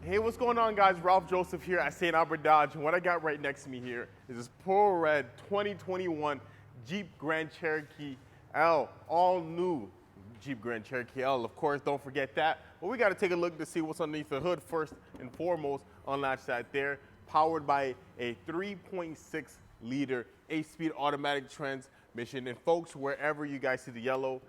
Hey, what's going on, guys? Ralph Joseph here at St.Albert Dodge, and what I got right next to me here is this pearl red 2021 Jeep Grand Cherokee L, all new Jeep Grand Cherokee L. Of course, don't forget that. But we got to take a look to see what's underneath the hood first and foremost. Unlatch that there, powered by a 3.6 liter 8-speed automatic transmission. And folks, wherever you guys see the yellow,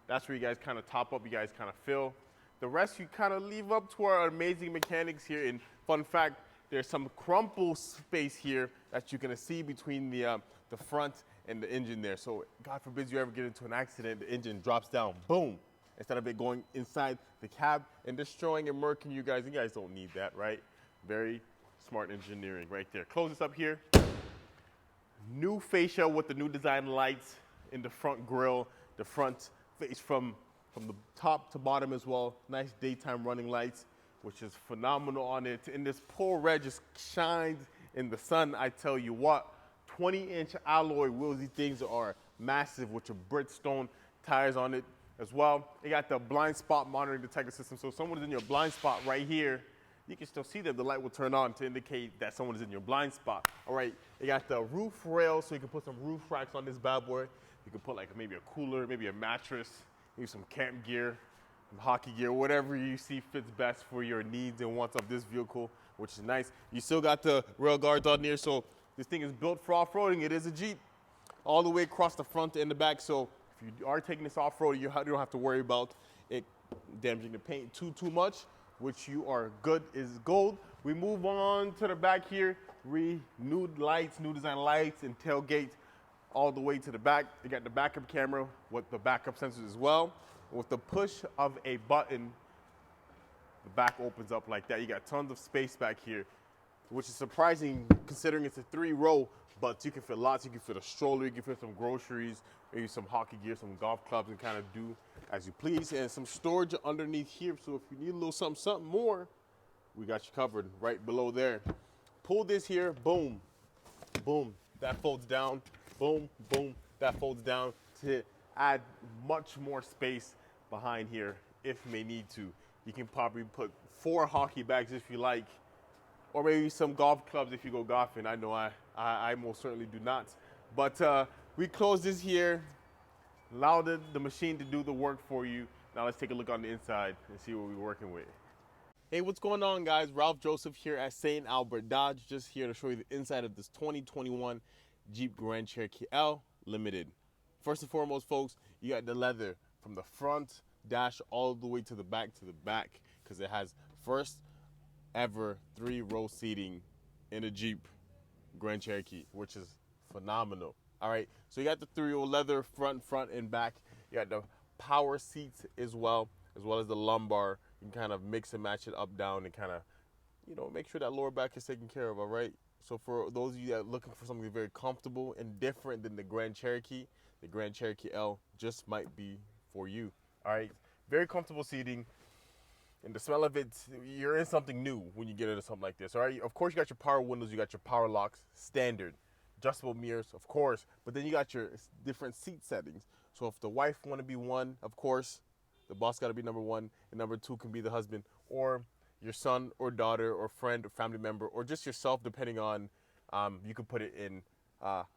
that's where you guys kind of top up, you guys kind of fill. The rest you kind of leave up to our amazing mechanics here. And fun fact, there's some crumple space here that you're gonna see between the front and the engine there. So God forbid you ever get into an accident, the engine drops down, boom. Instead of it going inside the cab and destroying and murking you guys don't need that, right? Very smart engineering right there. Close this up here. New fascia with the new design lights in the front grille, the front face from the top to bottom as well. Nice daytime running lights, which is phenomenal on it. And this pearl red just shines in the sun, I tell you what. 20-inch alloy wheels, these things are massive with your Bridgestone tires on it as well. You got the blind spot monitoring detector system. So if someone is in your blind spot right here, you can still see them. The light will turn on to indicate that someone is in your blind spot. All right, you got the roof rail, so you can put some roof racks on this bad boy. You can put like maybe a cooler, maybe a mattress, maybe some camp gear, some hockey gear, whatever you see fits best for your needs and wants of this vehicle, which is nice. You still got the rail guards on there, so this thing is built for off-roading. It is a Jeep all the way across the front and the back, so if you are taking this off-road, you don't have to worry about it damaging the paint too much, which you are good is gold. We move on to the back here. Renewed lights, new design lights and tailgate all the way to the back. You got the backup camera with the backup sensors as well. With the push of a button, the back opens up like that. You got tons of space back here, which is surprising considering it's a 3-row, but you can fit lots. You can fit a stroller, you can fit some groceries, maybe some hockey gear, some golf clubs, and kind of do as you please. And some storage underneath here, so if you need a little something more, we got you covered right below there. Pull this here, boom, boom, that folds down. Boom, boom, that folds down to add much more space behind here if you may need to. You can probably put 4 hockey bags if you like, or maybe some golf clubs if you go golfing. I know I most certainly do not. But we close this here, allow the machine to do the work for you. Now let's take a look on the inside and see what we're working with. Hey, what's going on, guys? Ralph Joseph here at St.Albert Dodge, just here to show you the inside of this 2021 Jeep Grand Cherokee L Limited. First and foremost, folks, you got the leather from the front dash all the way to the back because it has first ever 3-row seating in a Jeep Grand Cherokee, which is phenomenal. All right, so you got the 3-row leather front and back. You got the power seats as well as the lumbar. You can kind of mix and match it up, down, and kind of, make sure that lower back is taken care of, all right? So for those of you that are looking for something very comfortable and different than the Grand Cherokee, the Grand Cherokee L just might be for you. All right, very comfortable seating, and the smell of it, you're in something new when you get into something like this. All right, of course you got your power windows, you got your power locks, standard, adjustable mirrors, of course, but then you got your different seat settings. So if the wife want to be 1, of course, the boss got to be number 1, and number 2 can be the husband, or your son or daughter or friend or family member, or just yourself, depending on, you can put it in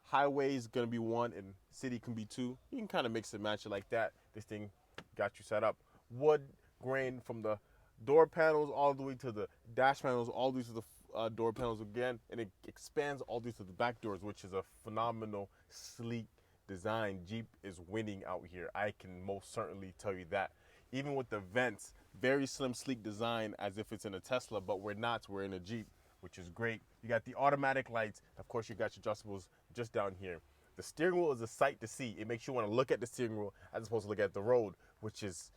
highway is going to be 1 and city can be 2. You can kind of mix and match it like that. This thing got you set up. Wood grain from the door panels all the way to the dash panels, all the way to the door panels again, and it expands all the way to the back doors, which is a phenomenal, sleek design. Jeep is winning out here. I can most certainly tell you that. Even with the vents, very slim, sleek design as if it's in a Tesla, but we're not. We're in a Jeep, which is great. You got the automatic lights. Of course, you got your adjustables just down here. The steering wheel is a sight to see. It makes you want to look at the steering wheel as opposed to look at the road, which is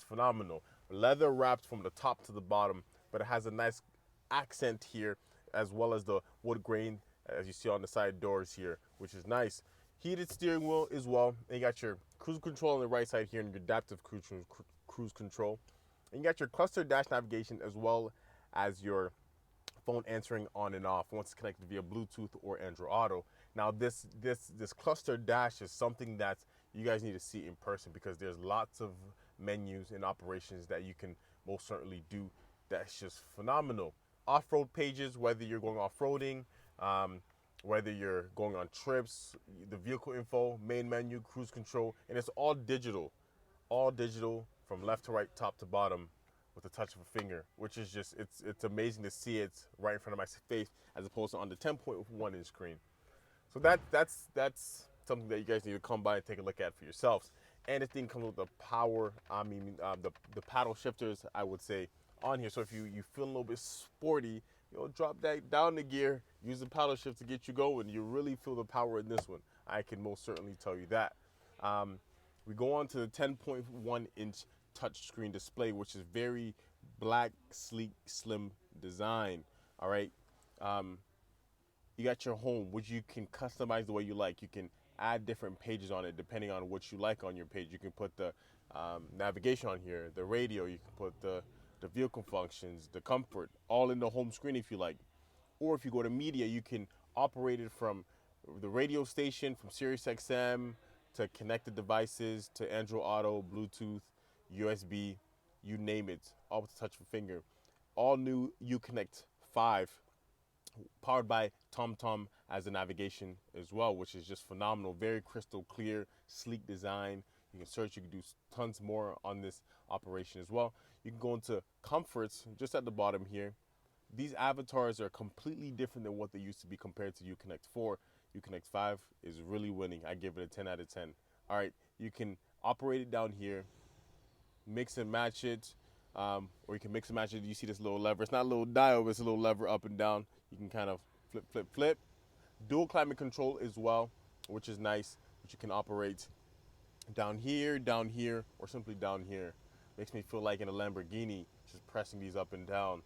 phenomenal. Leather wrapped from the top to the bottom, but it has a nice accent here, as well as the wood grain, as you see on the side doors here, which is nice. Heated steering wheel as well. And you got your cruise control on the right side here and your adaptive cruise control. And you got your cluster dash navigation as well as your phone answering on and off once it's connected via Bluetooth or Android Auto. Now this cluster dash is something that you guys need to see in person because there's lots of menus and operations that you can most certainly do that's just phenomenal. Off-road pages, whether you're going off-roading, whether you're going on trips, the vehicle info, main menu, cruise control, and it's all digital from left to right, top to bottom, with the touch of a finger, which is just it's amazing to see it right in front of my face as opposed to on the 10.1 inch screen. So that's something that you guys need to come by and take a look at for yourselves. And this thing comes with the power, the paddle shifters, I would say, on here. So if you feel a little bit sporty, drop that down the gear, use the paddle shift to get you going. You really feel the power in this one. I can most certainly tell you that. We go on to the 10.1 inch touchscreen display, which is very black, sleek, slim design. All right. You got your home, which you can customize the way you like. You can add different pages on it depending on what you like on your page. You can put the navigation on here, the radio, you can put the vehicle functions, the comfort, all in the home screen if you like. Or if you go to media, you can operate it from the radio station, from Sirius XM, to connected devices, to Android Auto, Bluetooth, USB, you name it, all with the touch of a finger. All new Uconnect 5, powered by TomTom as the navigation as well, which is just phenomenal. Very crystal clear, sleek design. You can search, you can do tons more on this operation as well. You can go into comforts just at the bottom here. These avatars are completely different than what they used to be compared to Uconnect 4. Uconnect 5 is really winning. I give it a 10 out of 10. All right, you can operate it down here, mix and match it, or you can mix and match it. You see this little lever. It's not a little dial, but it's a little lever up and down. You can kind of flip, flip, flip. Dual climate control as well, which is nice, which you can operate down here, or simply down here. Makes me feel like in a Lamborghini, just pressing these up and down,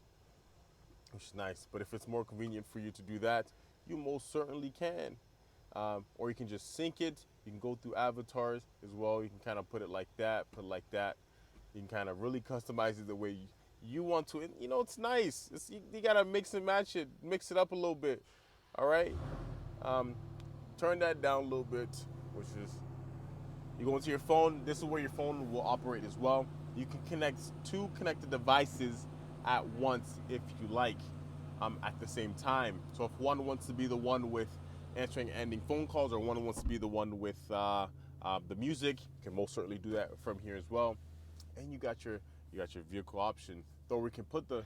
which is nice. But if it's more convenient for you to do that, you most certainly can. Or you can just sync it. You can go through avatars as well. You can kind of put it like that, put it like that. You can kind of really customize it the way you want to. And, it's nice. You got to mix and match it, mix it up a little bit. All right? Turn that down a little bit, which is, you go into your phone. This is where your phone will operate as well. You can connect 2 connected devices at once if you like, at the same time. So if one wants to be the one with answering and ending phone calls, or one wants to be the one with the music, you can most certainly do that from here as well. And you got your vehicle option. Though you can put the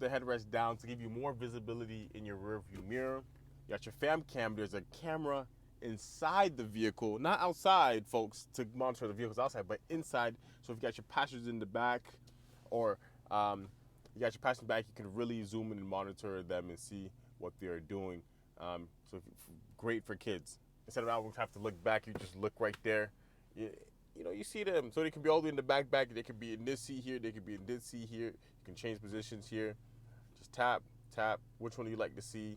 headrest down to give you more visibility in your rear view mirror. You got your fam cam. There's a camera inside the vehicle, not outside, folks, to monitor the vehicles outside, but inside. So if you got your passengers in the back, or you got your passengers back, you can really zoom in and monitor them and see what they are doing. So great for kids. Instead of always have to look back, you just look right there. You see them. So they can be all the way in the back. They could be in this seat here. They could be in this seat here. You can change positions here. Just tap. Which one do you like to see?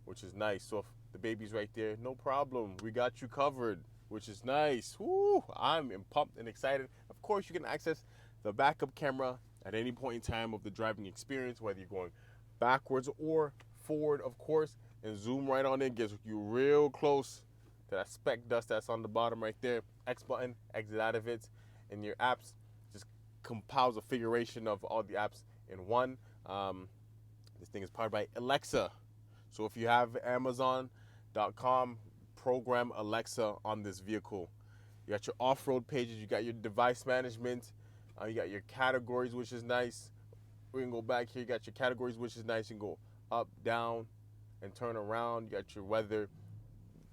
Which is nice. So if the baby's right there, no problem. We got you covered, which is nice. Woo! I'm pumped and excited. Of course, you can access the backup camera at any point in time of the driving experience, whether you're going backwards or forward, of course, and zoom right on in, gets you real close to that speck dust that's on the bottom right there. X button, exit out of it, and your apps just compiles a figuration of all the apps in one. This thing is powered by Alexa. So if you have Amazon.com, program Alexa on this vehicle. You got your off-road pages, you got your device management, you got your categories, which is nice. We can go back here, you got your categories, which is nice. You can go up, down, and turn around. You got your weather.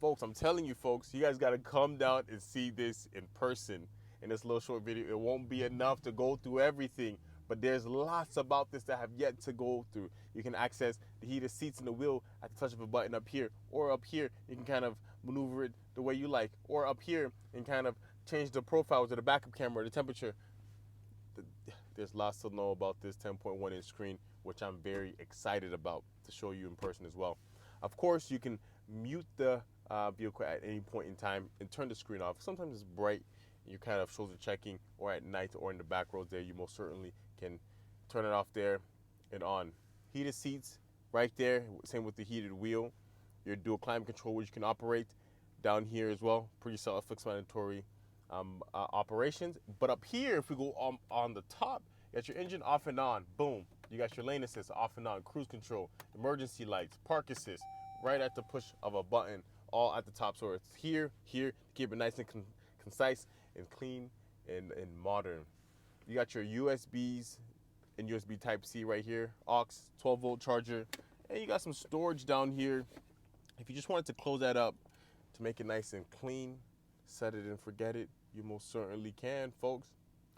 Folks, I'm telling you, folks, you guys got to come down and see this in person in this little short video. It won't be enough to go through everything, but there's lots about this that have yet to go through. You can access the heated seats and the wheel at the touch of a button up here, or up here, you can kind of maneuver it the way you like, or up here and kind of change the profile to the backup camera, the temperature. There's lots to know about this 10.1 inch screen, which I'm very excited about to show you in person as well. Of course, you can mute the vehicle at any point in time and turn the screen off. Sometimes it's bright, you kind of shoulder checking, or at night or in the back roads there, you most certainly can turn it off there and on. Heated seats right there, same with the heated wheel. Your dual climate control, which you can operate down here as well. Pretty self-explanatory operations. But up here, if we go on the top, You got your engine off and on, boom. You got your lane assist off and on, cruise control, emergency lights, park assist, right at the push of a button, all at the top. So it's here, to keep it nice and concise and clean and modern. You got your USBs and USB Type-C right here, aux, 12-volt charger, and you got some storage down here. If you just wanted to close that up to make it nice and clean, set it and forget it, you most certainly can, folks.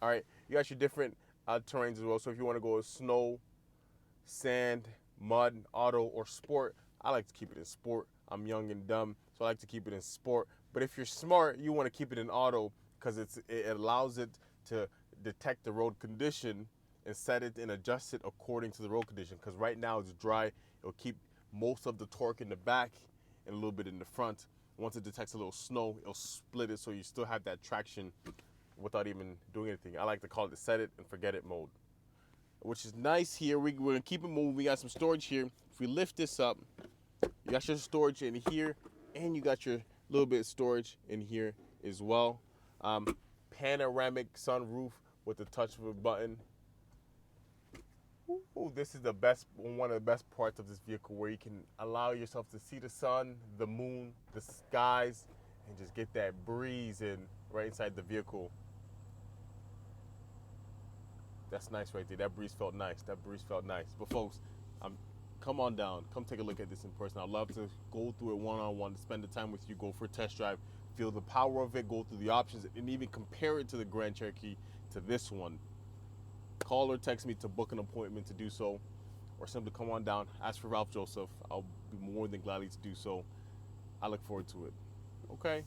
All right, you got your different terrains as well. So if you want to go with snow, sand, mud, auto, or sport, I like to keep it in sport. I'm young and dumb, so I like to keep it in sport. But if you're smart, you want to keep it in auto because it allows it to detect the road condition and set it and adjust it according to the road condition. Because right now it's dry, it'll keep most of the torque in the back and a little bit in the front. Once it detects a little snow, it'll split it so you still have that traction without even doing anything. I like to call it the set it and forget it mode, which is nice here. We're gonna keep it moving. We got some storage here. If we lift this up, you got your storage in here, and you got your little bit of storage in here as well. Panoramic sunroof with the touch of a button. Ooh, this is the best, one of the best parts of this vehicle, where you can allow yourself to see the sun, the moon, the skies, and just get that breeze in right inside the vehicle. That's nice right there. That breeze felt nice. But folks, come on down. Come take a look at this in person. I'd love to go through it one-on-one, spend the time with you, go for a test drive, feel the power of it, go through the options, and even compare it to the Grand Cherokee, to this one. Call or text me to book an appointment to do so, or simply come on down, ask for Ralph Joseph. I'll be more than gladly to do so. I look forward to it. Okay?